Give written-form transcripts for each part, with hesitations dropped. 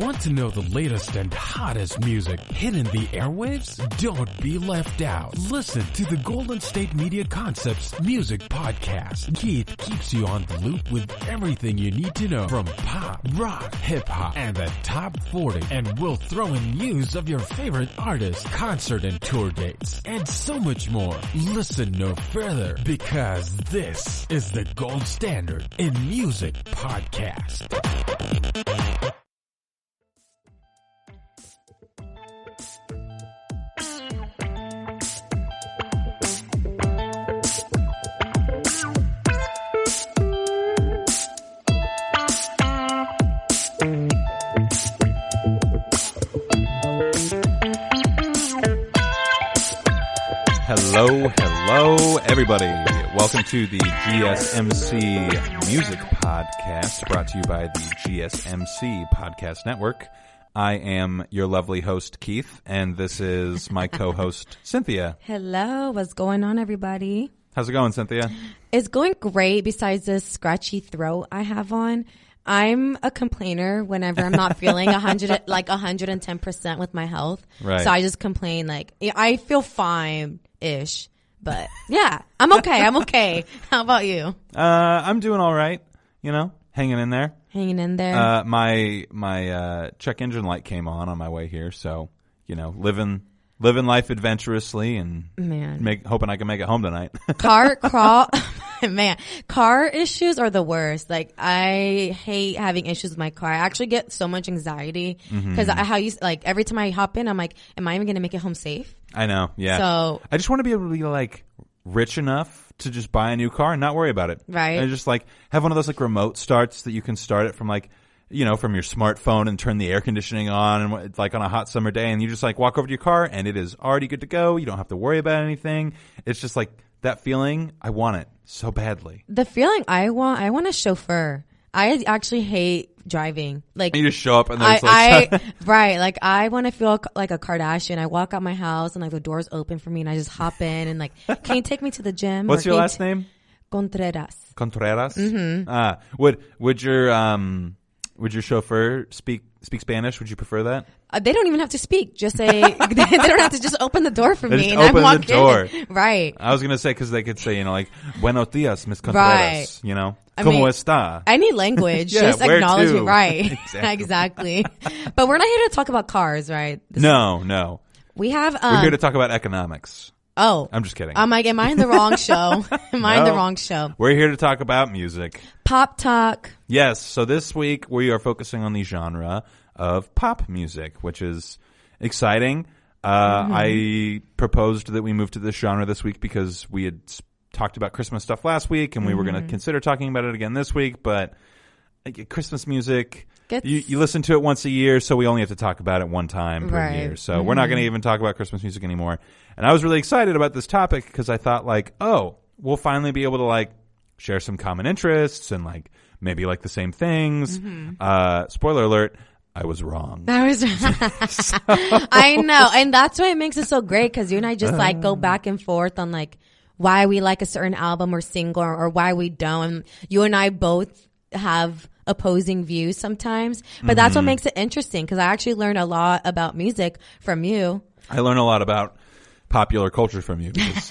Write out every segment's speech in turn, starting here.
Want to know the latest and hottest music hitting the airwaves? Don't be left out. Listen to the Golden State Media Concepts Music Podcast. Keith keeps you on the loop with everything you need to know from pop, rock, hip-hop, and the top 40. And we'll throw in news of your favorite artists, concert and tour dates, and so much more. Listen no further, because this is the gold standard in music podcast. Hello, everybody. Welcome to the GSMC Music Podcast, brought to you by the GSMC Podcast Network. I am your lovely host, Keith, and this is my co-host, Cynthia. Hello, what's going on, everybody? How's it going, Cynthia? It's going great, besides this scratchy throat I have on. I'm a complainer whenever I'm not feeling 110% with my health. Right. So I just complain, like, I feel fine-ish. But yeah, I'm okay. How about you? I'm doing all right, hanging in there. My check engine light came on my way here, so, living life adventurously and hoping I can make it home tonight. Car issues are the worst. Like, I hate having issues with my car. I actually get so much anxiety because every time I hop in, I'm like, am I even going to make it home safe? I know. Yeah. So I just want to be able to be like rich enough to just buy a new car and not worry about it. Right. And just like have one of those like remote starts that you can start it from like, from your smartphone and turn the air conditioning on and it's like on a hot summer day and you just like walk over to your car and it is already good to go. You don't have to worry about anything. It's just like that feeling. I want it so badly. The feeling I want a chauffeur. I actually hate driving. Like, you just show up and there's right. Like, I want to feel like a Kardashian. I walk out my house and like the door's open for me and I just hop in and like, can you take me to the gym? What's your last name? Contreras. Mm-hmm. Would your chauffeur speak Spanish? Would you prefer that? They don't even have to speak. Just say they don't have to just open the door for me and I walk the door. In. Right. I was gonna say because they could say like Buenos dias, Miss Contreras. Right. Como está? Any language, yeah, just acknowledge me. Right. Exactly. But we're not here to talk about cars, right? No. We have. We're here to talk about economics. Oh. I'm just kidding. I'm like, am I in the wrong show? Am I in the wrong show? We're here to talk about music. Pop talk. Yes. So this week we are focusing on the genre of pop music, which is exciting. I proposed that we move to this genre this week because we had talked about Christmas stuff last week and we were going to consider talking about it again this week, but Christmas music, you listen to it once a year, so we only have to talk about it one time per year. So we're not going to even talk about Christmas music anymore. And I was really excited about this topic because I thought like, we'll finally be able to like share some common interests and like maybe like the same things. Spoiler alert, I was wrong. I know. And that's why it makes it so great because you and I just like go back and forth on like why we like a certain album or single or why we don't. And you and I both have opposing views sometimes, but that's what makes it interesting because I actually learned a lot about music from you. I learned a lot about popular culture from you because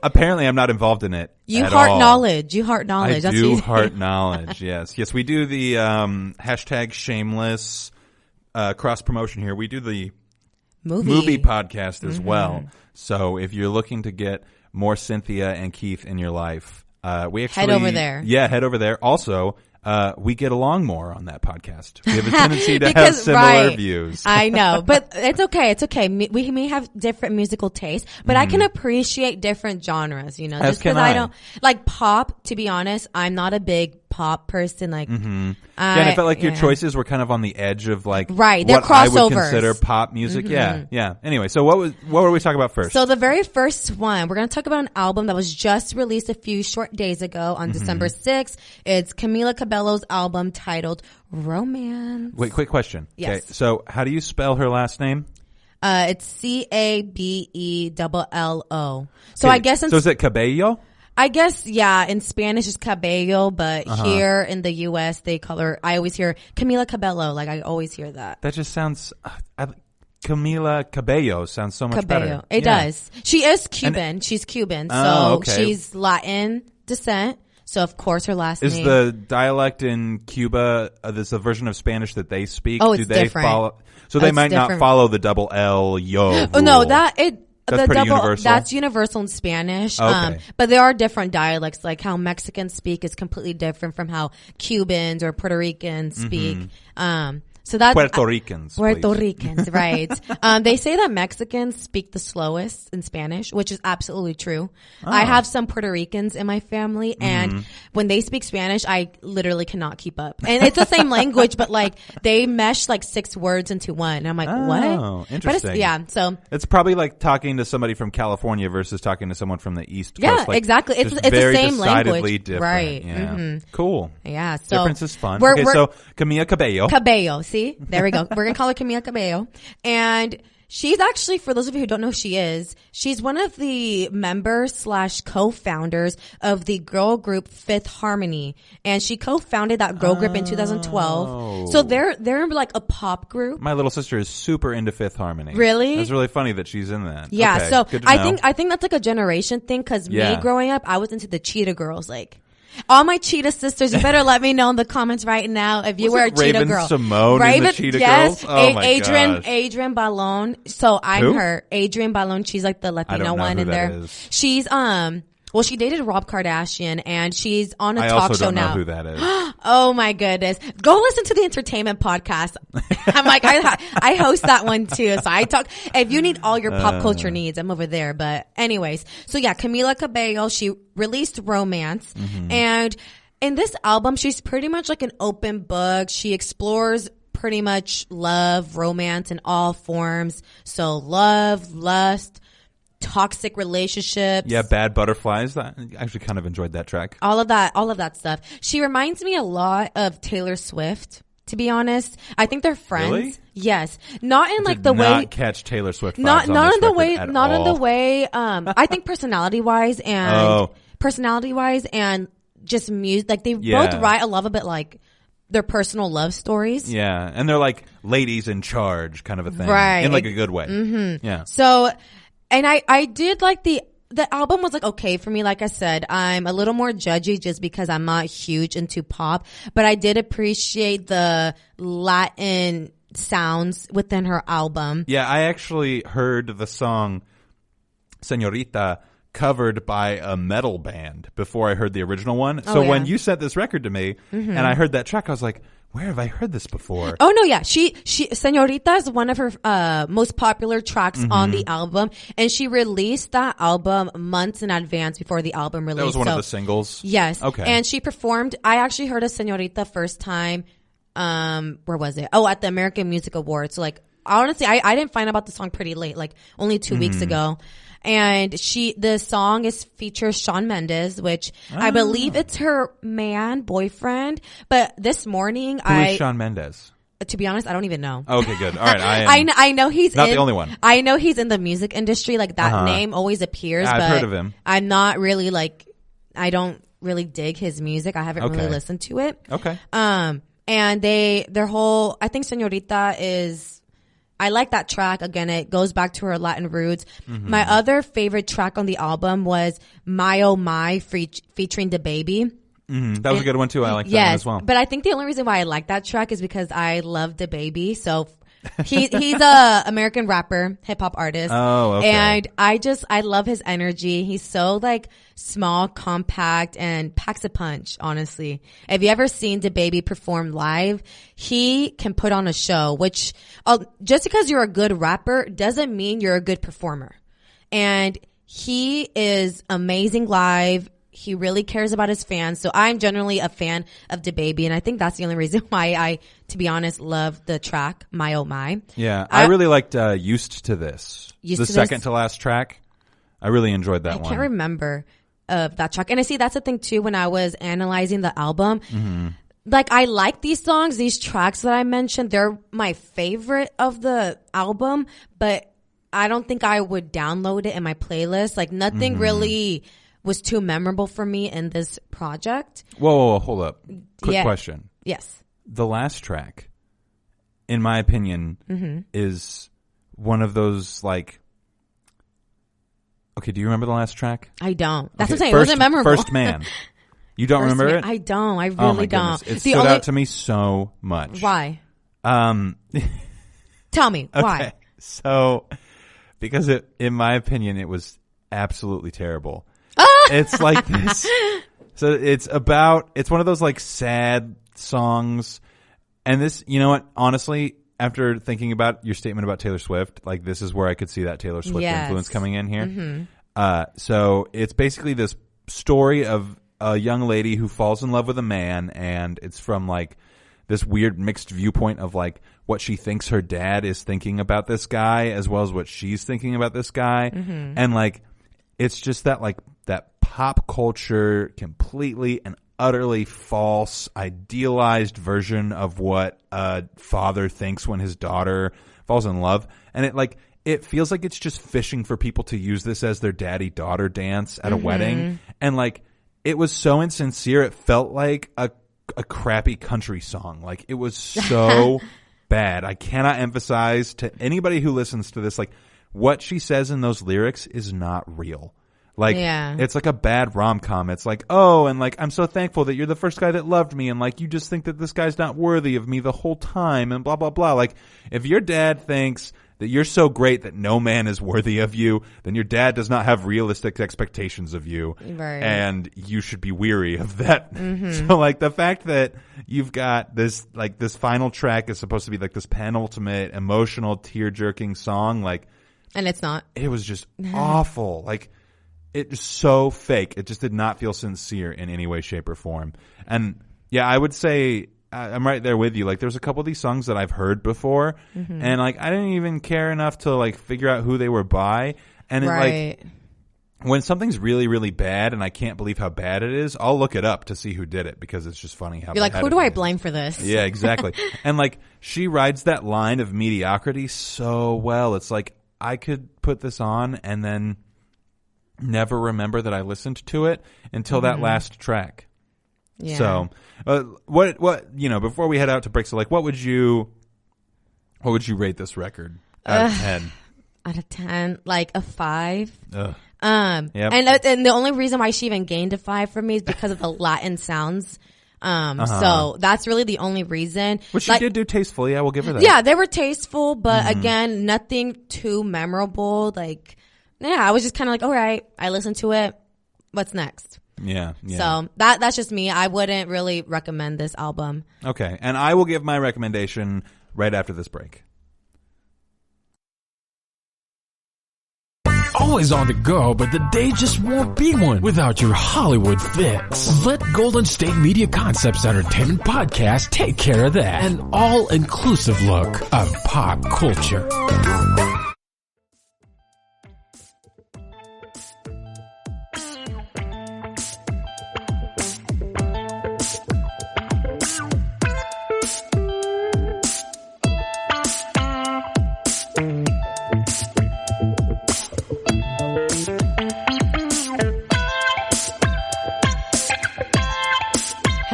apparently I'm not involved in it. You heart knowledge. I do heart knowledge. Yes. We do the hashtag shameless cross promotion here. We do the movie podcast as well. So if you're looking to get more Cynthia and Keith in your life, we actually head over there. Yeah, head over there. Also, we get along more on that podcast. We have a tendency to have similar views. I know, but it's okay. We may have different musical tastes, but I can appreciate different genres, just because I don't like pop, to be honest. I'm not a big pop person. Like, and I felt like your choices were kind of on the edge of like, right. They're what crossovers. I would consider pop music. Yeah. Anyway, so what were we talking about first? So the very first one, we're going to talk about an album that was just released a few short days ago on December 6th. It's Camila Cabello's album titled Romance. Wait, quick question. Yes. Okay, so how do you spell her last name? It's Cabello. So I guess so is it Cabello? I guess, yeah, in Spanish it's cabello, but here in the U.S. they call her, I always hear Camila Cabello. Like, I always hear that. That just sounds, Camila Cabello sounds so much better. It does. She is Cuban. She's Cuban. So she's Latin descent. So, of course, her last name. Is the dialect in Cuba, there's a version of Spanish that they speak? Oh, it's different. Follow? So they might not follow the double L, yo. Oh, no, that's pretty universal. That's universal in Spanish. Okay. But there are different dialects, like how Mexicans speak is completely different from how Cubans or Puerto Ricans speak. So that's Puerto Ricans. Puerto Ricans, right. They say that Mexicans speak the slowest in Spanish, which is absolutely true. I have some Puerto Ricans in my family, and when they speak Spanish, I literally cannot keep up. And it's the same language, but like they mesh like 6 words into one. And I'm like, what? Oh, interesting. But so it's probably like talking to somebody from California versus talking to someone from the East Coast. Yeah, like, exactly. It's the very same decidedly language. Different. Right. Yeah. Cool. Yeah. So difference is fun. Okay, so Camila Cabello. Cabello. See? There we go. We're going to call her Camila Cabello. And she's actually, for those of you who don't know who she is, she's one of the members / co-founders of the girl group Fifth Harmony. And she co-founded that girl group in 2012. So they're like a pop group. My little sister is super into Fifth Harmony. Really? It's really funny that she's in that. Yeah. Okay, So good to know. I think that's like a generation thing, because me growing up, I was into the Cheetah Girls. Like, all my Cheetah sisters, you better let me know in the comments right now if you were a Cheetah Raven girl. Simone in the Cheetah Girls? Oh my gosh. Adrian Balon. So I'm her. Adrian Balon. She's like the Latino one in there. Is. She's well, she dated Rob Kardashian, and she's on a talk show now. I also don't know who that is. Oh my goodness. Go listen to the entertainment podcast. I'm like, I host that one too. So I talk, if you need all your pop culture needs, I'm over there. But anyways, so yeah, Camila Cabello, she released Romance. And in this album, she's pretty much like an open book. She explores pretty much love, romance in all forms. So love, lust, toxic relationships. Yeah, Bad Butterflies. I actually kind of enjoyed that track. All of that stuff. She reminds me a lot of Taylor Swift, to be honest. I think they're friends. Really? Yes. Not in like the way. Not catch Taylor Swift vibes not on in this the record way. at Not all. in the way. I think personality wise and just music. Like they both write a lot of it like their personal love stories. Yeah, and they're like ladies in charge kind of a thing, right? In like a good way. Yeah. So. And I did like the album was like okay for me. Like I said, I'm a little more judgy just because I'm not huge into pop, but I did appreciate the Latin sounds within her album. Yeah, I actually heard the song Señorita covered by a metal band before I heard the original one. So when you sent this record to me and I heard that track, I was like, where have I heard this before? Oh no, yeah. She Señorita is one of her most popular tracks on the album, and she released that album months in advance before the album released. That was one of the singles? Yes. Okay. And she performed, I actually heard of Señorita first time, where was it? Oh, at the American Music Awards. So like, honestly, I didn't find out about the song pretty late, like only 2 weeks ago. And the song features Shawn Mendes, which I believe it's her boyfriend. But this morning, Who is Shawn Mendes? To be honest, I don't even know. Okay, good. All right. I know he's not the only one. I know he's in the music industry. Like that name always appears. Yeah, but I've heard of him. I'm not really like, I don't really dig his music. I haven't really listened to it. Okay. And their whole, I think Señorita is, I like that track. Again, it goes back to her Latin roots. My other favorite track on the album was My Oh My featuring DaBaby. That was a good one too. I like that one as well. But I think the only reason why I like that track is because I love DaBaby. So he's a American rapper, hip hop artist. Oh, okay. And I love his energy. He's so like small, compact, and packs a punch, honestly. Have you ever seen DaBaby perform live? He can put on a show, which just because you're a good rapper doesn't mean you're a good performer. And he is amazing live. He really cares about his fans. So I'm generally a fan of DaBaby, and I think that's the only reason why I, to be honest, love the track, My Oh My. Yeah, I really liked Used to This. The second to last track. I really enjoyed that one. I can't remember that track. And I see that's the thing too when I was analyzing the album. Like I like these songs, these tracks that I mentioned. They're my favorite of the album, but I don't think I would download it in my playlist. Like nothing really was too memorable for me in this project. Whoa, hold up. Quick question. Yes. The last track, in my opinion, is one of those like. Okay, do you remember the last track? I don't. That's okay, what I'm saying. It wasn't memorable. First Man. You don't remember it? I don't. I Oh really my don't. goodness. It stood out to me so much. Why? Tell me why. Okay. So, because in my opinion, it was absolutely terrible. It's like this. So it's one of those like sad songs. And this, you know what? Honestly, after thinking about your statement about Taylor Swift, like this is where I could see that Taylor Swift influence coming in here. So it's basically this story of a young lady who falls in love with a man, and it's from like this weird mixed viewpoint of like what she thinks her dad is thinking about this guy as well as what she's thinking about this guy. And like it's just that like that pop culture completely and utterly false idealized version of what a father thinks when his daughter falls in love. And it feels like it's just fishing for people to use this as their daddy-daughter dance at a wedding. And like it was so insincere, it felt like a crappy country song. Like it was so bad. I cannot emphasize to anybody who listens to this, like what she says in those lyrics is not real. Like, it's like a bad rom-com. It's like, oh, and like, I'm so thankful that you're the first guy that loved me, and like, you just think that this guy's not worthy of me the whole time, and blah, blah, blah. Like, if your dad thinks that you're so great that no man is worthy of you, then your dad does not have realistic expectations of you. Right. And you should be weary of that. So like, the fact that you've got this, like, this final track is supposed to be like this penultimate emotional tear-jerking song, like. And it's not. It was just awful. Like, it was so fake. It just did not feel sincere in any way, shape, or form. And yeah, I would say I'm right there with you. Like, there's a couple of these songs that I've heard before, and like I didn't even care enough to like figure out who they were by. And it, like, when something's really, really bad, and I can't believe how bad it is, I'll look it up to see who did it because it's just funny how you're like, who do I blame for this? Yeah, exactly. And like, she rides that line of mediocrity so well. It's like I could put this on and then never remember that I listened to it until that last track. Yeah. So, what you know, before we head out to break, so like, what would you rate this record out of 10? Out of 10, like a 5. Yep. And the only reason why she even gained a 5 for me is because of the Latin sounds. So that's really the only reason. Which she did do tastefully. I will give her that. Yeah, they were tasteful, but again, nothing too memorable. Like, yeah, I was just kind of like, all right, I listened to it. What's next? Yeah. So that's just me. I wouldn't really recommend this album. Okay. And I will give my recommendation right after this break. Always on the go, but the day just won't be one without your Hollywood fix. Let Golden State Media Concepts Entertainment Podcast take care of that. An all-inclusive look of pop culture.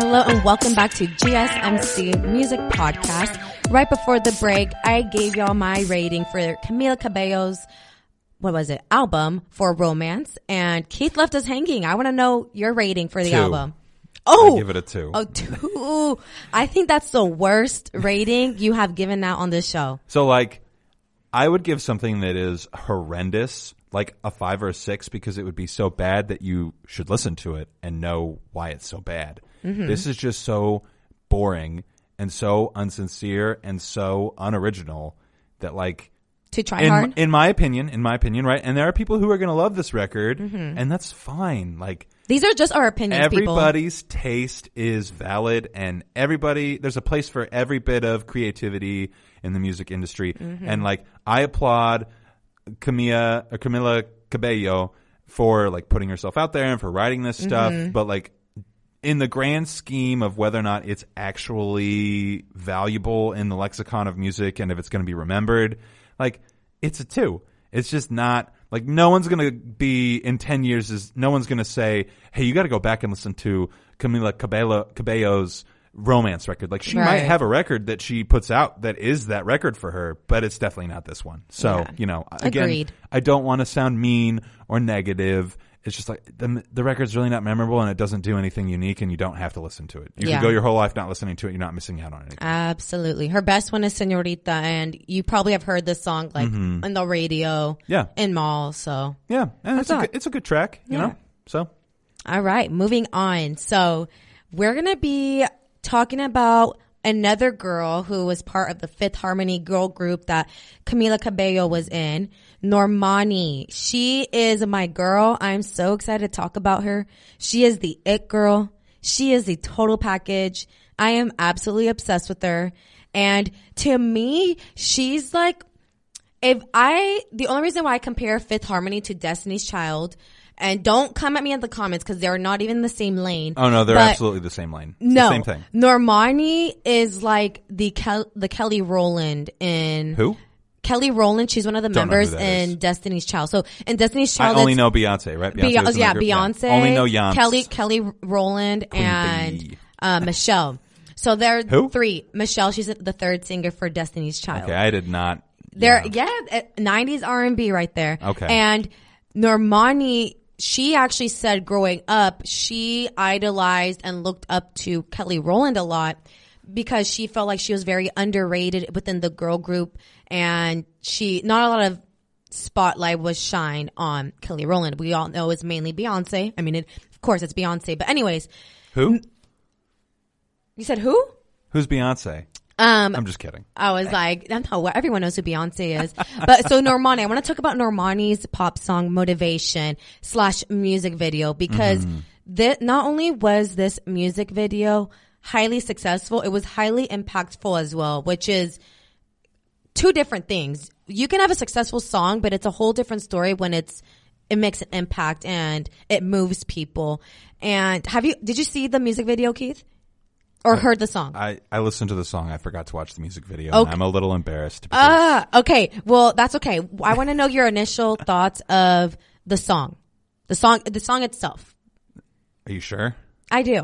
Hello and welcome back to GSMC Music Podcast. Right before the break, I gave y'all my rating for Camila Cabello's, album for Romance, and Keith left us hanging. I want to know your rating for the 2. album. Oh, I give it a 2. Oh, 2. I think that's the worst rating you have given out on this show. So like, I would give something that is horrendous like a 5 or a 6 because it would be so bad that you should listen to it and know why it's so bad. This is just so boring and so unsincere and so unoriginal that like to try hard. In my opinion, right? And there are people who are going to love this record, and that's fine. Like, these are just our opinions. Everybody's taste is valid, and there's a place for every bit of creativity in the music industry. And like, I applaud Camila Cabello for like putting herself out there and for writing this stuff, but like, in the grand scheme of whether or not it's actually valuable in the lexicon of music and if it's going to be remembered, like, it's a 2. It's just not Like, no one's going to be in 10 years. No one's going to say, hey, you got to go back and listen to Camila Cabello's romance record. Like, she might have a record that she puts out that is that record for her, but it's definitely not this one. So, again, Agreed. I don't want to sound mean or negative. It's just like the record's really not memorable and it doesn't do anything unique and you don't have to listen to it. You can go your whole life not listening to it. You're not missing out on anything. Absolutely. Her best one is Senorita, and you probably have heard this song like on the radio, in malls. So and it's a good track, you know. So all right, moving on. So we're gonna be talking about another girl who was part of the Fifth Harmony girl group that Camila Cabello was in, Normani. She is my girl. I'm so excited to talk about her. She is the it girl. She is the total package. I am absolutely obsessed with her. And to me, she's like, the only reason why I compare Fifth Harmony to Destiny's Child, and don't come at me in the comments because they're not even the same lane. Oh no, they're absolutely the same lane. It's the same thing. Normani is like the Kelly Rowland in who? Kelly Rowland. She's one of the members in Destiny's Child. So in Destiny's Child, I only know Beyonce, right? Beyonce. Only know Beyonce. Kelly Rowland Queen and Michelle. So they're who? Three. Michelle, she's the third singer for Destiny's Child. Okay, I did not. They're 90s R&B right there. Okay. And Normani, she actually said growing up, she idolized and looked up to Kelly Rowland a lot because she felt like she was very underrated within the girl group, and not a lot of spotlight was shined on Kelly Rowland. We all know it's mainly Beyonce. I mean, of course it's Beyonce, but anyways. Who? You said who? Who's Beyonce? I'm just kidding. I was like, no, everyone knows who Beyonce is. But so Normani, I want to talk about Normani's pop song Motivation / music video, because not only was this music video highly successful, it was highly impactful as well, which is two different things. You can have a successful song, but it's a whole different story when it makes an impact and it moves people. And did you see the music video, Keith? Or heard the song? I listened to the song. I forgot to watch the music video. Okay. And I'm a little embarrassed. Okay. Well, that's okay. I want to know your initial thoughts of the song. The song itself. Are you sure? I do.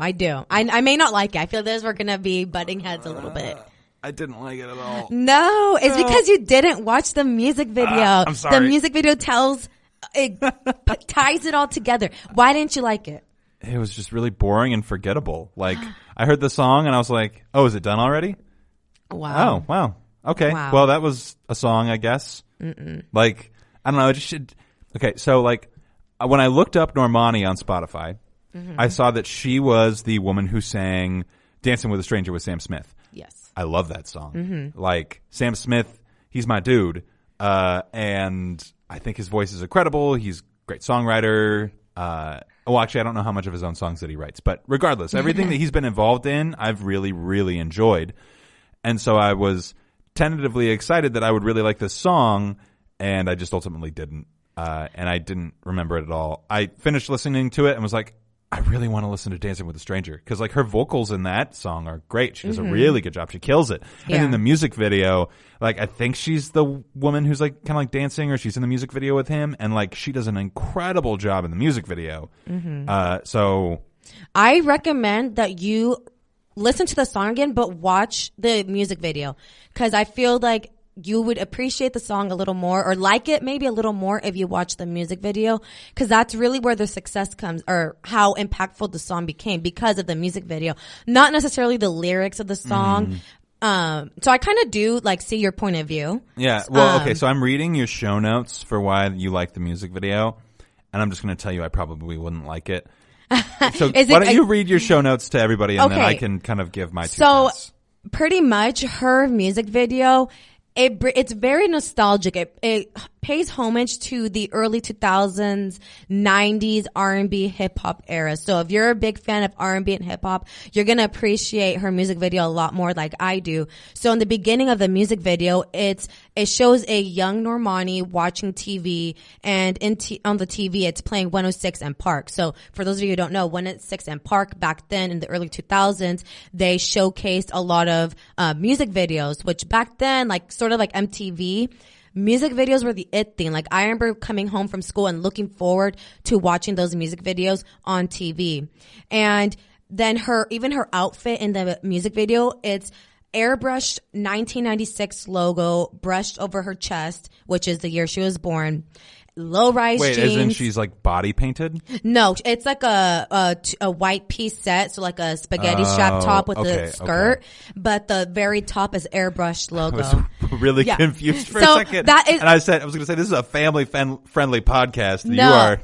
I may not like it. I feel we're going to be butting heads a little bit. I didn't like it at all. No, it's because you didn't watch the music video. I'm sorry. The music video ties it all together. Why didn't you like it? It was just really boring and forgettable. Like, I heard the song and I was like, oh, is it done already? Wow. Oh, wow. Okay. Wow. Well, that was a song, I guess. Like, I don't know. It just should. Okay. So, like, when I looked up Normani on Spotify, I saw that she was the woman who sang Dancing with a Stranger with Sam Smith. Yes. I love that song. Like, Sam Smith, he's my dude. And I think his voice is incredible. He's a great songwriter. Well, actually, I don't know how much of his own songs that he writes, but regardless, everything that he's been involved in, I've really, really enjoyed. And so I was tentatively excited that I would really like this song, and I just ultimately didn't. And I didn't remember it at all. I finished listening to it and was like, I really want to listen to Dancing with a Stranger, because like her vocals in that song are great. She does a really good job. She kills it. Yeah. And in the music video, like, I think she's the woman who's like kind of like dancing, or she's in the music video with him, and like she does an incredible job in the music video. So I recommend that you listen to the song again, but watch the music video, because I feel like you would appreciate the song a little more, or like it maybe a little more, if you watch the music video, because that's really where the success comes, or how impactful the song became, because of the music video, not necessarily the lyrics of the song. So I kind of do like see your point of view. Yeah. Well, okay. So I'm reading your show notes for why you like the music video, and I'm just going to tell you I probably wouldn't like it. So why don't you read your show notes to everybody, and then I can kind of give my 2 cents. So pretty much her music video, it's very nostalgic. It pays homage to the early 2000s, 90s R&B hip hop era. So if you're a big fan of R&B and hip hop, you're going to appreciate her music video a lot more, like I do. So in the beginning of the music video, it shows a young Normani watching TV, and on the TV, it's playing 106 and Park. So for those of you who don't know, 106 and Park back then in the early 2000s, they showcased a lot of music videos, which back then, like sort of like MTV, music videos were the it thing. Like I remember coming home from school and looking forward to watching those music videos on TV. And then her outfit in the music video, it's airbrushed 1996 logo brushed over her chest, which is the year she was born. Low-rise jeans. Wait, as in she's like body painted? No, it's like a white piece set, so like a spaghetti strap top with a skirt, but the very top is airbrushed logo. I was really confused for a second. And I was going to say, this is a family-friendly podcast. No.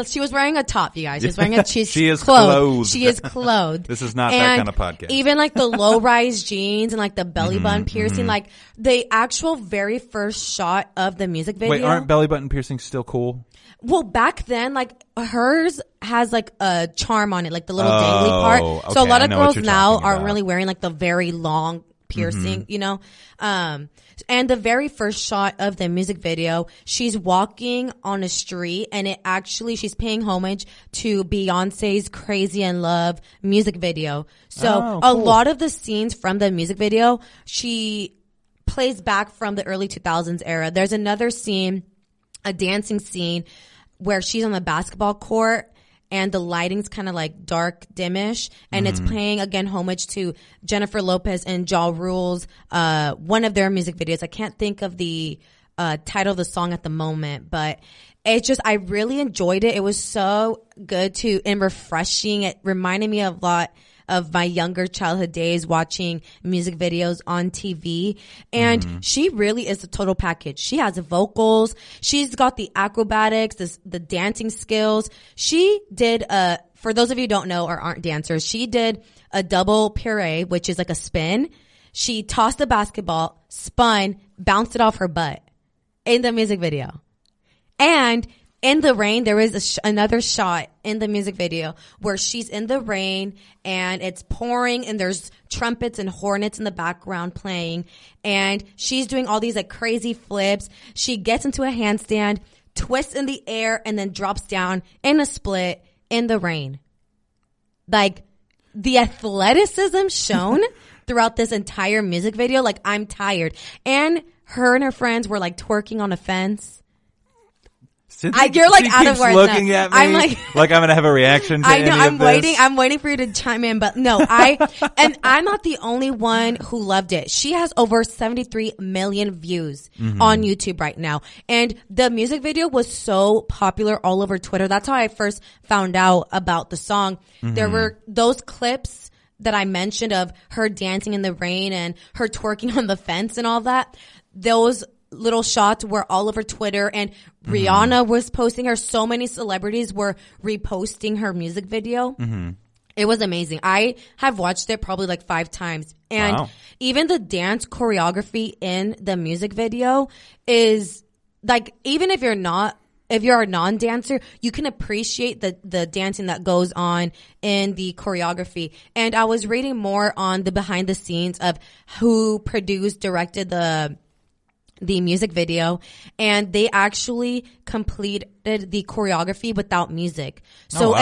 She was wearing a top, you guys. She was wearing she is clothed. She is clothed. This is not that kind of podcast. Even like the low-rise jeans and like the belly button piercing, like the actual very first shot of the music video. Wait, aren't belly button piercings still cool? Well, back then, like hers has like a charm on it, like the little dangly part. Okay, so a lot of girls now aren't really wearing like the very long piercing, you know? And the very first shot of the music video, she's walking on a street and she's paying homage to Beyonce's Crazy in Love music video. So a lot of the scenes from the music video, she plays back from the early 2000s era. There's another scene, a dancing scene where she's on the basketball court and the lighting's kind of like dark, dimish, and it's paying again homage to Jennifer Lopez and Ja Rule's one of their music videos. I can't think of the title of the song at the moment, but it's just, I really enjoyed it. It was so good and refreshing. It reminded me a lot of my younger childhood days watching music videos on TV. And she really is a total package. She has vocals. She's got the acrobatics, the dancing skills. She did for those of you who don't know or aren't dancers, she did a double puree, which is like a spin. She tossed the basketball, spun, bounced it off her butt in the music video. And in the rain, there is another shot in the music video where she's in the rain and it's pouring and there's trumpets and hornets in the background playing, and she's doing all these like crazy flips. She gets into a handstand, twists in the air, and then drops down in a split in the rain. Like the athleticism shown throughout this entire music video, like I'm tired. And her friends were like twerking on a fence. You're like out of words. Looking at me, I'm like I'm gonna have a reaction to I know. this. I'm waiting for you to chime in, but no, and I'm not the only one who loved it. She has over 73 million views on YouTube right now, and the music video was so popular all over Twitter. That's how I first found out about the song. There were those clips that I mentioned of her dancing in the rain and her twerking on the fence and all that. Those little shots were all over Twitter, and Rihanna was posting her. So many celebrities were reposting her music video. It was amazing. I have watched it probably like 5 times. And even the dance choreography in the music video is like, even if you're a non-dancer, you can appreciate the dancing that goes on in the choreography. And I was reading more on the behind the scenes of who produced, directed the music video, and they actually completed the choreography without music. So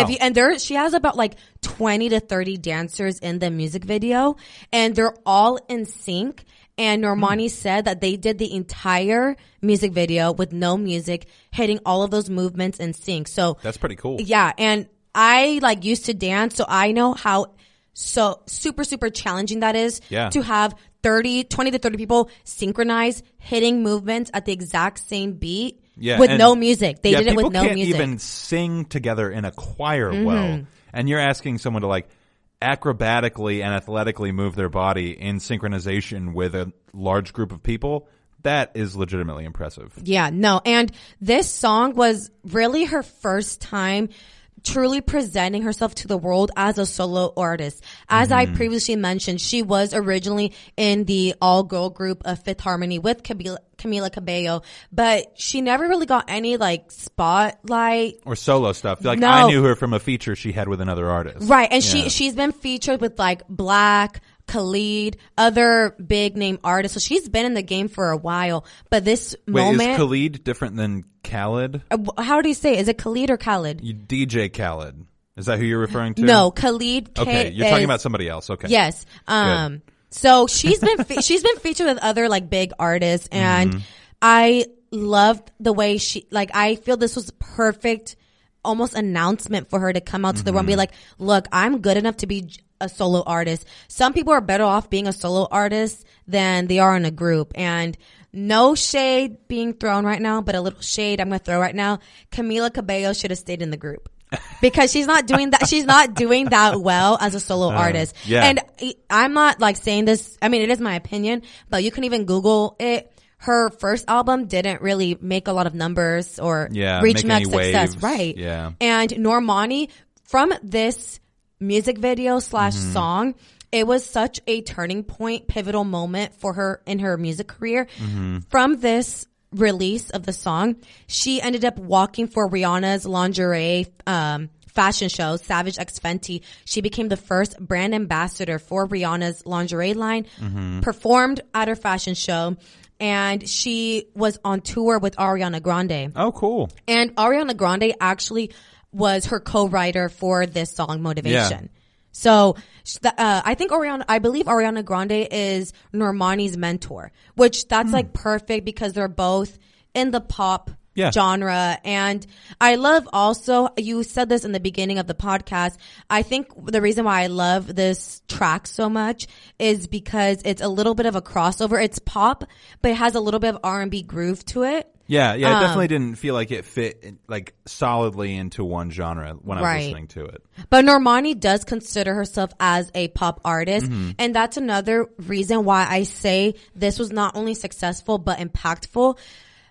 she has about like 20 to 30 dancers in the music video, and they're all in sync. And Normani said that they did the entire music video with no music, hitting all of those movements in sync. So that's pretty cool. Yeah. And I like used to dance, so I know how super, super challenging that is to have 20 to 30 people synchronize hitting movements at the exact same beat with no music. They did it with no music. People can't even sing together in a choir well. And you're asking someone to like acrobatically and athletically move their body in synchronization with a large group of people. That is legitimately impressive. Yeah, no. And this song was really her first time truly presenting herself to the world as a solo artist. As I previously mentioned, she was originally in the all-girl group of Fifth Harmony with Camila Cabello, but she never really got any like spotlight or solo stuff. Like I knew her from a feature she had with another artist. Right, and she's been featured with like Black, Khalid, other big name artists. So she's been in the game for a while. But this moment, is Khalid different than Khaled? How do you say it? Is it Khalid or Khaled? DJ Khaled. Is that who you're referring to? No, Khalid. Okay, you're talking about somebody else. Okay. Yes. So she's been featured with other like big artists, and I loved the way I feel this was perfect, almost announcement for her to come out to the world and be like, look, I'm good enough to be a solo artist. Some people are better off being a solo artist than they are in a group. And no shade being thrown right now, but a little shade I'm going to throw right now. Camila Cabello should have stayed in the group. Because she's not doing that. She's not doing that well as a solo artist. Yeah. And I'm not like saying this. I mean, it is my opinion, but you can even Google it. Her first album didn't really make a lot of numbers or reach much success. Waves. Right. Yeah. And Normani, from this music video / song, it was such a turning point, pivotal moment for her in her music career. From this release of the song, she ended up walking for Rihanna's lingerie fashion show, Savage X Fenty. She became the first brand ambassador for Rihanna's lingerie line, performed at her fashion show, and she was on tour with Ariana Grande. Oh, cool. And Ariana Grande actually was her co-writer for this song, Motivation. Yeah. So, I believe Ariana Grande is Normani's mentor, which that's like perfect because they're both in the pop genre. And I love also, you said this in the beginning of the podcast, I think the reason why I love this track so much is because it's a little bit of a crossover. It's pop, but it has a little bit of R&B groove to it. Yeah, it definitely didn't feel like it fit like solidly into one genre when I was listening to it. But Normani does consider herself as a pop artist, and that's another reason why I say this was not only successful but impactful.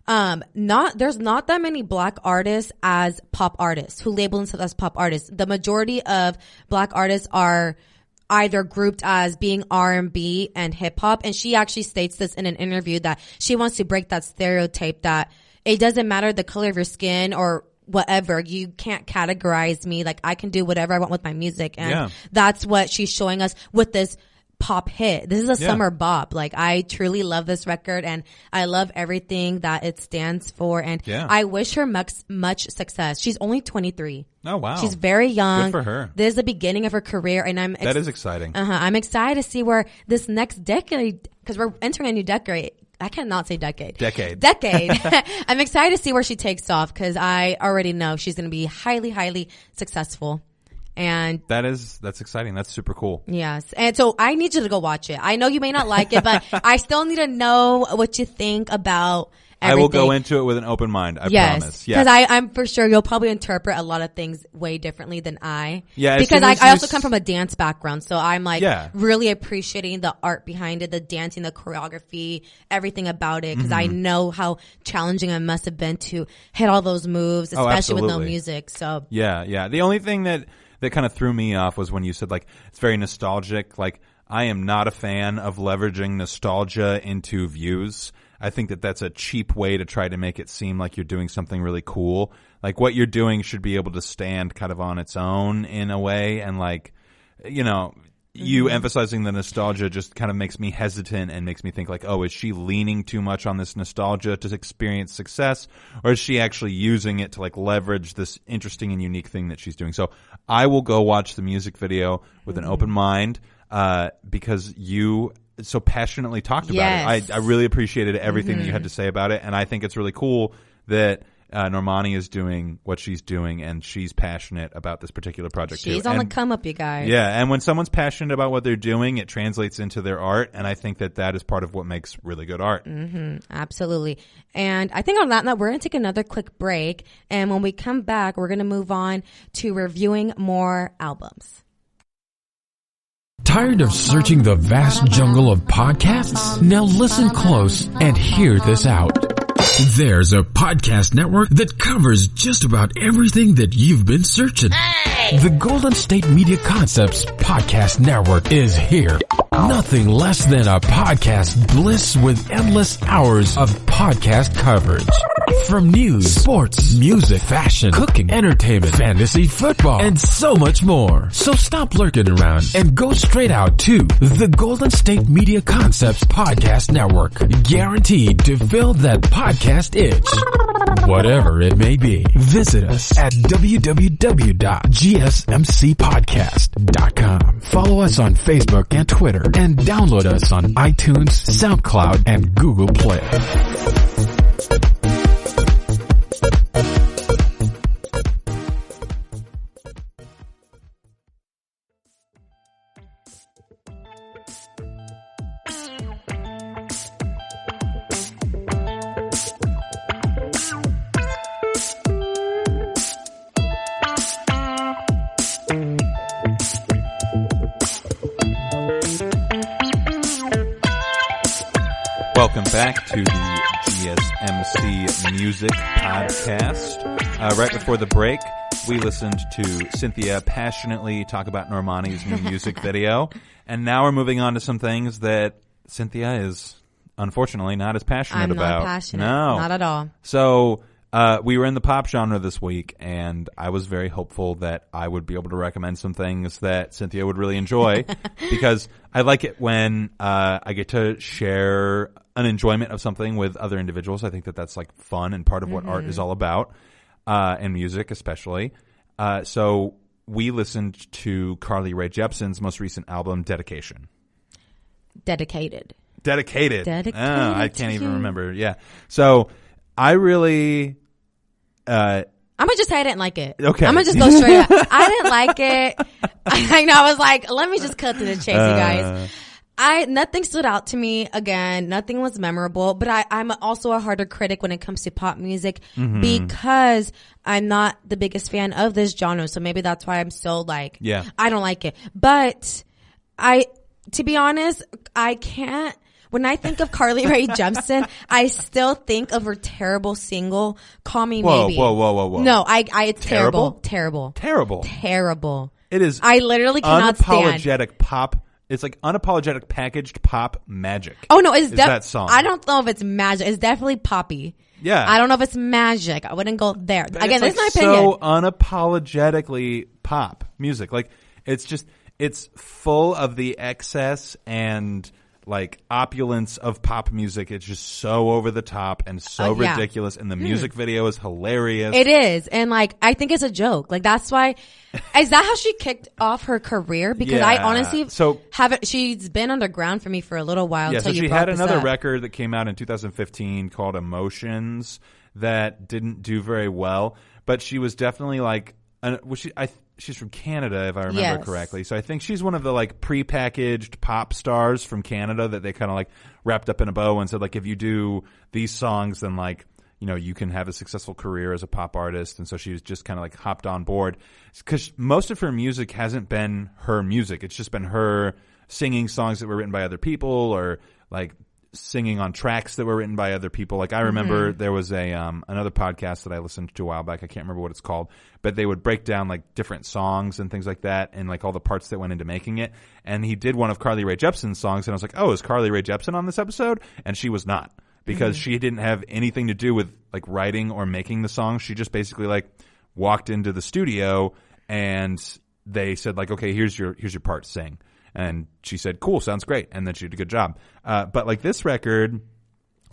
There's not that many black artists as pop artists who label themselves as pop artists. The majority of black artists are either grouped as being R&B and hip hop. And she actually states this in an interview that she wants to break that stereotype that it doesn't matter the color of your skin or whatever. You can't categorize me. Like I can do whatever I want with my music. And that's what she's showing us with this pop hit. This is a summer bop. Like I truly love this record and I love everything that it stands for. And I wish her much success. She's only 23. Oh wow. She's very young. Good for her. This is the beginning of her career and that is exciting. I'm excited to see where this next decade, because we're entering a new decade. I cannot say decade. Decade. I'm excited to see where she takes off because I already know she's going to be highly, highly successful. And that's exciting. That's super cool. Yes. And so I need you to go watch it. I know you may not like it, but I still need to know what you think about everything. I will go into it with an open mind. I promise. Because I'm for sure you'll probably interpret a lot of things way differently than I. Yeah. Because I also come from a dance background. So I'm like really appreciating the art behind it, the dancing, the choreography, everything about it. Because I know how challenging it must have been to hit all those moves, especially with no music. So yeah. The only thing that kind of threw me off was when you said like it's very nostalgic. Like I am not a fan of leveraging nostalgia into views. I think that that's a cheap way to try to make it seem like you're doing something really cool. Like what you're doing should be able to stand kind of on its own in a way. And like, you know, you emphasizing the nostalgia just kind of makes me hesitant and makes me think like, oh, is she leaning too much on this nostalgia to experience success? Or is she actually using it to like leverage this interesting and unique thing that she's doing? So I will go watch the music video with an open mind, because you so passionately talked about it. I really appreciated everything that you had to say about it. And I think it's really cool that Normani is doing what she's doing and she's passionate about this particular project too. She's on the come up, you guys. Yeah. And when someone's passionate about what they're doing, it translates into their art. And I think that is part of what makes really good art. Absolutely. And I think on that note, we're going to take another quick break. And when we come back, we're going to move on to reviewing more albums. Tired of searching the vast jungle of podcasts? Now listen close and hear this out. There's a podcast network that covers just about everything that you've been searching. Hey! The Golden State Media Concepts Podcast Network is here. Nothing less than a podcast bliss with endless hours of podcast coverage. From news, sports, music, fashion, cooking, entertainment, fantasy, football, and so much more. So stop lurking around and go straight out to the Golden State Media Concepts Podcast Network. Guaranteed to fill that podcast itch. Whatever it may be. Visit us at www.gsmcpodcast.com. Follow us on Facebook and Twitter and download us on iTunes, SoundCloud, and Google Play. Welcome back to the GSMC Music Podcast. Right before the break, we listened to Cynthia passionately talk about Normani's new music video. And now we're moving on to some things that Cynthia is unfortunately not as passionate about. I'm not passionate. No. Not at all. So we were in the pop genre this week, and I was very hopeful that I would be able to recommend some things that Cynthia would really enjoy because I like it when I get to share an enjoyment of something with other individuals. I think that that's like fun and part of what art is all about, and music especially. So we listened to Carly Rae Jepsen's most recent album, Dedication. Dedicated. Oh, I can't even remember. Yeah. So I really... I'm gonna just say I didn't like it. Okay. I'm gonna just go straight up. I didn't like it. I was like, let me just cut to the chase, you guys. Nothing stood out to me. Again, nothing was memorable, but I'm also a harder critic when it comes to pop music because I'm not the biggest fan of this genre. So maybe that's why I'm so like, I don't like it. But to be honest, I can't. When I think of Carly Rae Jepsen, I still think of her terrible single, Call Me Maybe. Whoa. No, it's terrible. Terrible. It is. I literally cannot unapologetic pop. It's like unapologetic packaged pop magic. Oh no, it's that song. I don't know if it's magic. It's definitely poppy. Yeah. I don't know if it's magic. I wouldn't go there. But again, it's this is my opinion. So unapologetically pop music. Like it's full of the excess and like opulence of pop music. It's just so over the top and so ridiculous, and the music video is hilarious. It is, and like I think it's a joke. Like that's why. Is that how she kicked off her career? Because I honestly haven't. She's been underground for me for a little while. Yeah, so she had another record that came out in 2015 called Emotions that didn't do very well, but she was definitely like. She's from Canada, if I remember correctly. So I think she's one of the like prepackaged pop stars from Canada that they kind of like wrapped up in a bow and said like, if you do these songs, then like, you know, you can have a successful career as a pop artist. And so she was just kind of like hopped on board because most of her music hasn't been her music. It's just been her singing songs that were written by other people or like singing on tracks that were written by other people. Like I remember there was another podcast that I listened to a while back. I can't remember what it's called, but they would break down like different songs and things like that and like all the parts that went into making it. And he did one of Carly Rae Jepsen's songs and I was like, oh, is Carly Rae Jepsen on this episode? And she was not because she didn't have anything to do with like writing or making the song. She just basically like walked into the studio and they said like, okay, here's your part, sing. And she said, cool, sounds great. And then she did a good job. But like this record,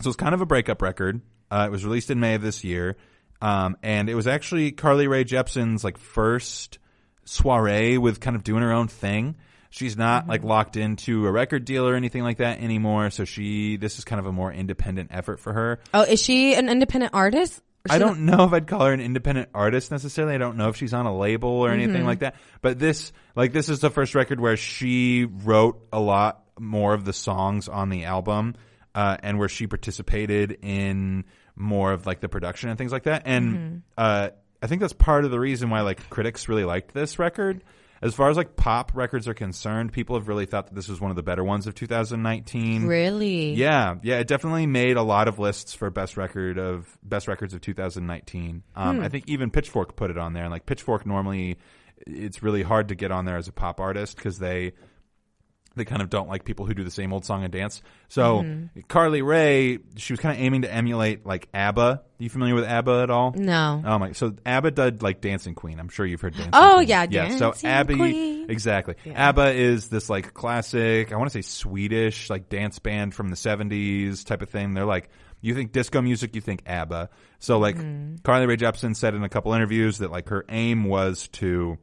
so it's kind of a breakup record. It was released in May of this year. And it was actually Carly Rae Jepsen's like first soiree with kind of doing her own thing. She's not like locked into a record deal or anything like that anymore. So this is kind of a more independent effort for her. Oh, is she an independent artist? I don't know if I'd call her an independent artist necessarily. I don't know if she's on a label or anything like that. But this is the first record where she wrote a lot more of the songs on the album, and where she participated in more of like the production and things like that. And I think that's part of the reason why like critics really liked this record. As far as like pop records are concerned, people have really thought that this was one of the better ones of 2019. Really? Yeah. It definitely made a lot of lists for best records of 2019. I think even Pitchfork put it on there, and like Pitchfork normally, it's really hard to get on there as a pop artist because they kind of don't like people who do the same old song and dance. So Carly Rae, she was kind of aiming to emulate like ABBA. Are you familiar with ABBA at all? No. Oh my! So ABBA did like Dancing Queen. I'm sure you've heard Dancing Queen. Oh yeah, Dancing So Queen. Exactly. Yeah. ABBA is this like classic, I want to say Swedish like dance band from the 70s type of thing. They're like, you think disco music, you think ABBA. So like Carly Rae Jepsen said in a couple interviews that like her aim was to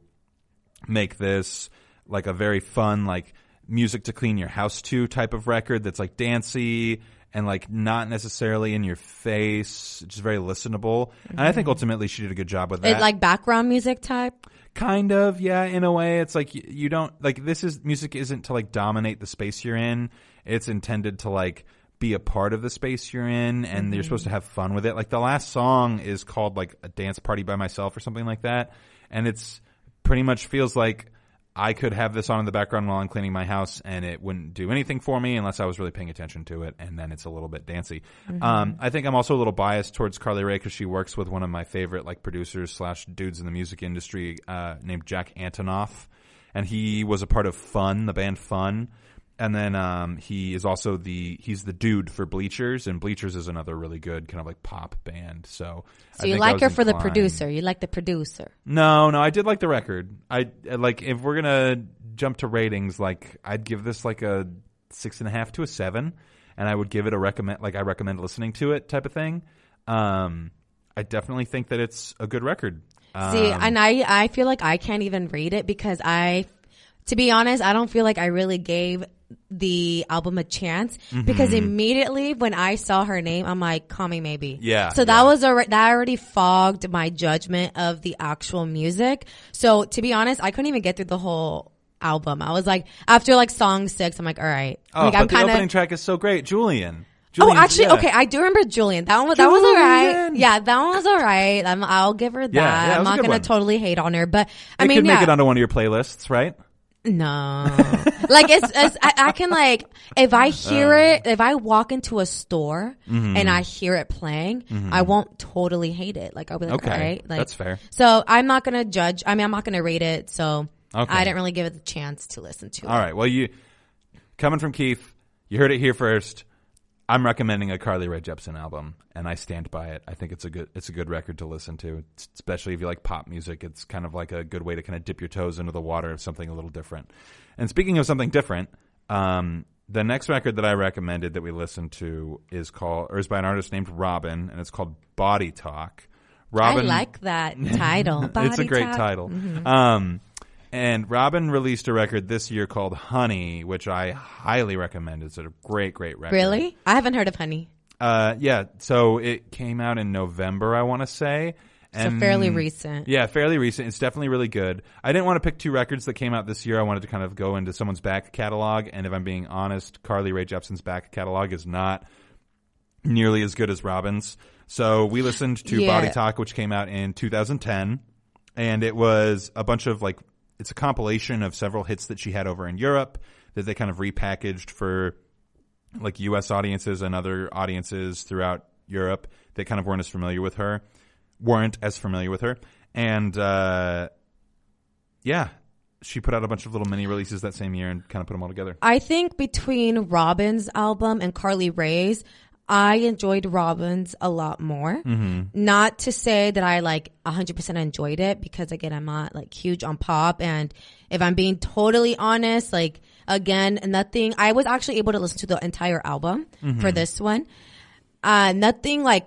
make this like a very fun like music to clean your house to type of record that's like dancey and like not necessarily in your face, just very listenable. And I think ultimately she did a good job with that. It's like background music type? Kind of, yeah, in a way. It's like you don't like music isn't to like dominate the space you're in. It's intended to like be a part of the space you're in, and you're supposed to have fun with it. Like the last song is called like A Dance Party by Myself or something like that, and it's pretty much feels like I could have this on in the background while I'm cleaning my house, and it wouldn't do anything for me unless I was really paying attention to it, and then it's a little bit dancey. I think I'm also a little biased towards Carly Rae because she works with one of my favorite like producers / dudes in the music industry named Jack Antonoff, and he was a part of Fun, the band Fun. And then he is also he's the dude for Bleachers, and Bleachers is another really good kind of like pop band. So you like her for the producer. You like the producer. No, I did like the record. I like, if we're gonna jump to ratings, like I'd give this like a 6.5 to a 7, and I would give it a recommend. Like I recommend listening to it type of thing. I definitely think that it's a good record. See, and I feel like I can't even rate it because to be honest, I don't feel like I really gave the album a chance because immediately when I saw her name, I'm like, call me maybe. Yeah. So that already fogged my judgment of the actual music. So to be honest, I couldn't even get through the whole album. I was like, after like song 6, I'm like, all right. Oh, like, but the opening track is so great. Julian. Oh, actually, okay. I do remember Julian. That was all right. Yeah, that one was all right. I'll give her that. Yeah, I'm not going to totally hate on her, but I mean, could make it onto one of your playlists, right? No, like I can like, if I hear it, if I walk into a store and I hear it playing, I won't totally hate it. Like I'll be like, okay, all right, like, that's fair. So I'm not going to judge. I mean, I'm not going to rate it. So I didn't really give it the chance to listen to it. All right. Well, coming from Keith, you heard it here first. I'm recommending a Carly Rae Jepsen album, and I stand by it. I think it's a good record to listen to, especially if you like pop music. It's kind of like a good way to kind of dip your toes into the water of something a little different. And speaking of something different, the next record that I recommended that we listened to is by an artist named Robyn, and it's called Body Talk. Robyn, I like that title. It's a great title. And Robyn released a record this year called Honey, which I highly recommend. It's a great record. Really? I haven't heard of Honey. Yeah. So it came out in November, I want to say. So fairly recent. Yeah, fairly recent. It's definitely really good. I didn't want to pick 2 records that came out this year. I wanted to kind of go into someone's back catalog. And if I'm being honest, Carly Rae Jepsen's back catalog is not nearly as good as Robyn's. So we listened to Body Talk, which came out in 2010. And it was a bunch of like, it's a compilation of several hits that she had over in Europe that they kind of repackaged for like U.S. audiences and other audiences throughout Europe that kind of weren't as familiar with her. And, she put out a bunch of little mini releases that same year and kind of put them all together. I think between Robyn's album and Carly Rae's, I enjoyed Robyn's a lot more. Not to say that I like 100% enjoyed it because again, I'm not like huge on pop. And if I'm being totally honest, like again, I was actually able to listen to the entire album for this one. Nothing like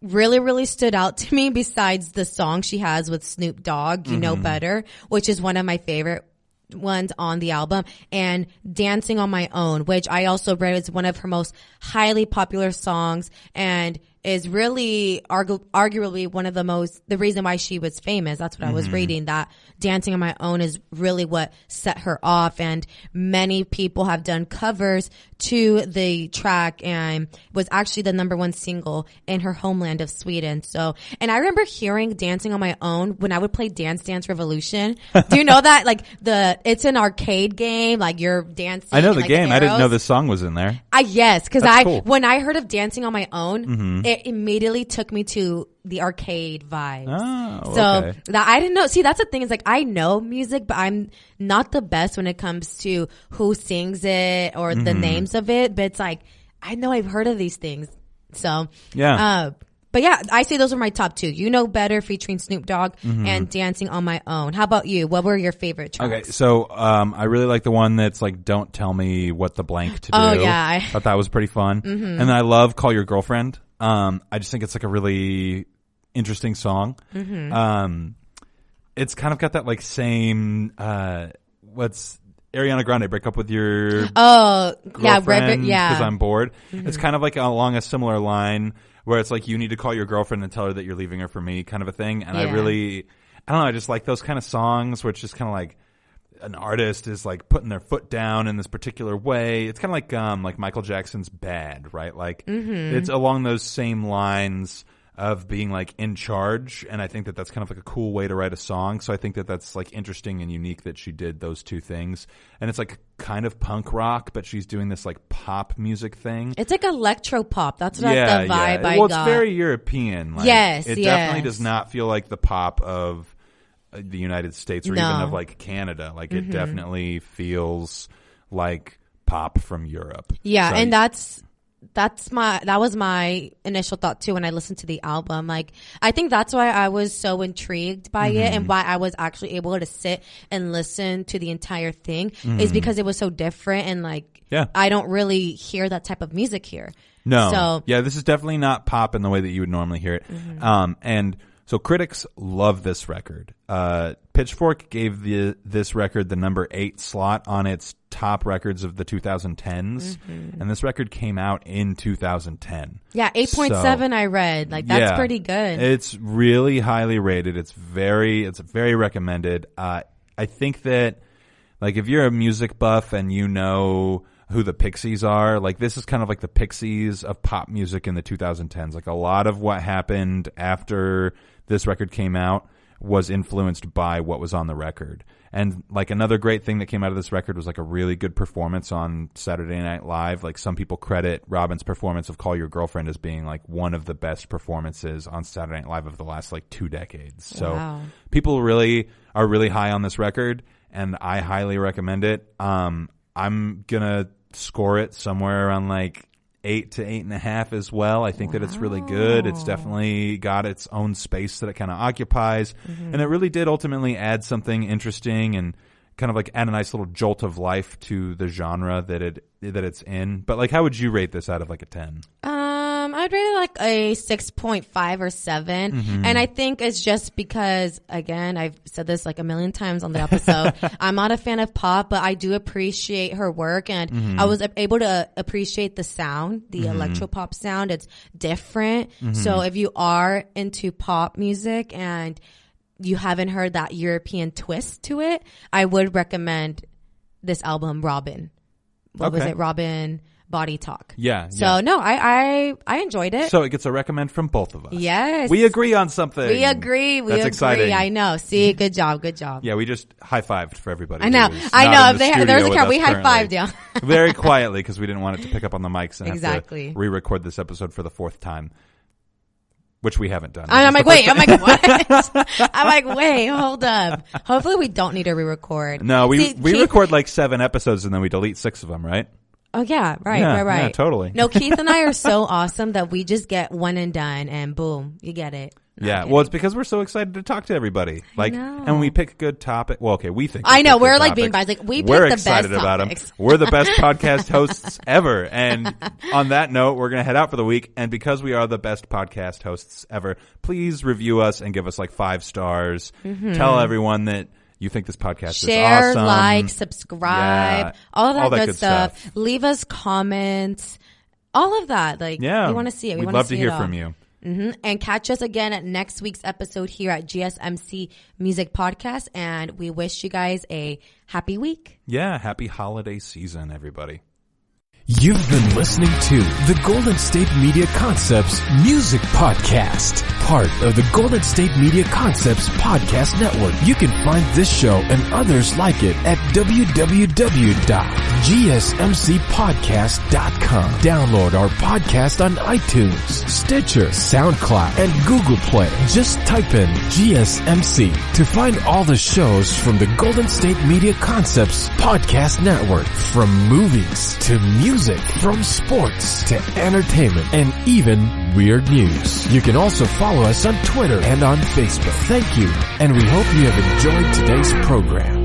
really, really stood out to me besides the song she has with Snoop Dogg, You Know Better, which is one of my favorite ones on the album, and Dancing on My Own, which I also read is one of her most highly popular songs and is really arguably one of the reason why she was famous. That's what I was reading, that Dancing on My Own is really what set her off, and many people have done covers to the track and was actually the #1 single in her homeland of Sweden. So, and I remember hearing Dancing on My Own when I would play Dance Dance Revolution. Do you know that? Like it's an arcade game, like you're dancing. I know the like, game. arrows. I didn't know this song was in there. Yes, because cool. When I heard of Dancing on My Own, it immediately took me to the arcade vibes. Oh, so okay. that I didn't know. See, that's the thing. Is like I know music, but I'm not the best when it comes to who sings it or the names of it. But it's like I know I've heard of these things. So yeah. But yeah, I say those are my top 2. You Know Better featuring Snoop Dogg and Dancing on My Own. How about you? What were your favorite tracks? Okay, so I really like the one that's like Don't Tell Me What the Blank to Do. Oh yeah. I thought that was pretty fun. And then I love Call Your Girlfriend. I just think it's like a really interesting song. It's kind of got that like same what's Ariana Grande, break up with your girlfriend because I'm bored. It's kind of like along a similar line where it's like you need to call your girlfriend and tell her that you're leaving her for me kind of a thing. And I don't know, I just like those kind of songs where it's just kind of like an artist is like putting their foot down in this particular way. It's kind of like Michael Jackson's Bad, right? Like it's along those same lines. of being like in charge, and I think that that's kind of like a cool way to write a song. So I think that that's like interesting and unique that she did those two things. And it's like kind of punk rock, but she's doing this like pop music thing. It's like electro pop. That's the vibe I got. Well, it's very European. Like, yes, it definitely does not feel like the pop of the United States or even of like Canada. Like it definitely feels like pop from Europe. Yeah, so, and that was my initial thought too when I listened to the album. Like, I think that's why I was so intrigued by it and why I was actually able to sit and listen to the entire thing is because it was so different and like, I don't really hear that type of music here. No. So, yeah, this is definitely not pop in the way that you would normally hear it. And so critics love this record. Pitchfork gave this record the number 8 slot on its top records of the 2010s, and this record came out in 2010. Yeah, 8.7 I read. Like, that's pretty good. It's really highly rated. It's very recommended. I think that, like, if you're a music buff and you know who the Pixies are, like, this is kind of like the Pixies of pop music in the 2010s. Like, a lot of what happened after this record came out was influenced by what was on the record. And like another great thing that came out of this record was like a really good performance on Saturday Night Live. Like, some people credit Robyn's performance of Call Your Girlfriend as being like one of the best performances on Saturday Night Live of the last like 2 decades. So people really are really high on this record, and I highly recommend it. I'm gonna score it somewhere around like 8 to 8.5 as well. I think that it's really good. It's definitely got its own space that it kind of occupies. And it really did ultimately add something interesting and kind of like add a nice little jolt of life to the genre that it's in. But like, how would you rate this out of like a 10? I'd rate it like a 6.5 or 7. And I think it's just because, again, I've said this like a million times on the episode, I'm not a fan of pop, but I do appreciate her work, and I was able to appreciate the sound, the electro pop sound. It's different. So if you are into pop music and you haven't heard that European twist to it, I would recommend this album, Robyn. What was it? Robyn Body Talk. Yeah. So no, I enjoyed it. So it gets a recommend from both of us. Yes. We agree on something. We agree. That's exciting. I know. See, good job. Yeah, we just high-fived for everybody. I know. If there was a camera, we high-fived, yeah. Very quietly, because we didn't want it to pick up on the mics and have to re-record this episode for the 4th time. Which we haven't done. And I'm like, wait, what? I'm like, wait, hold up. Hopefully we don't need to re-record. No, we record like 7 episodes and then we delete 6 of them, right? Oh yeah, right. Yeah, totally. No, Keith and I are so awesome that we just get one and done and boom, you get it. Yeah, well, it's because we're so excited to talk to everybody. Like, and we pick good topic. Well, okay, we think. I know we're like being biased. Like, we pick the best excited about topics. them. We're the best podcast hosts ever. And on that note, we're gonna head out for the week. And because we are the best podcast hosts ever, please review us and give us like 5 stars. Tell everyone that you think this podcast is awesome. Share, like, subscribe, all that good stuff. Leave us comments, all of that. Like, we want to see it. We'd love to hear from you. And catch us again at next week's episode here at GSMC Music Podcast. And we wish you guys a happy week. Yeah, happy holiday season, everybody. You've been listening to the Golden State Media Concepts Music Podcast, part of the Golden State Media Concepts Podcast Network. You can find this show and others like it at www.gsmcpodcast.com. Download our podcast on iTunes, Stitcher, SoundCloud, and Google Play. Just type in GSMC to find all the shows from the Golden State Media Concepts Podcast Network, from movies to music, from sports to entertainment, and even weird news. You can also follow us on Twitter and on Facebook. Thank you, and we hope you have enjoyed today's program.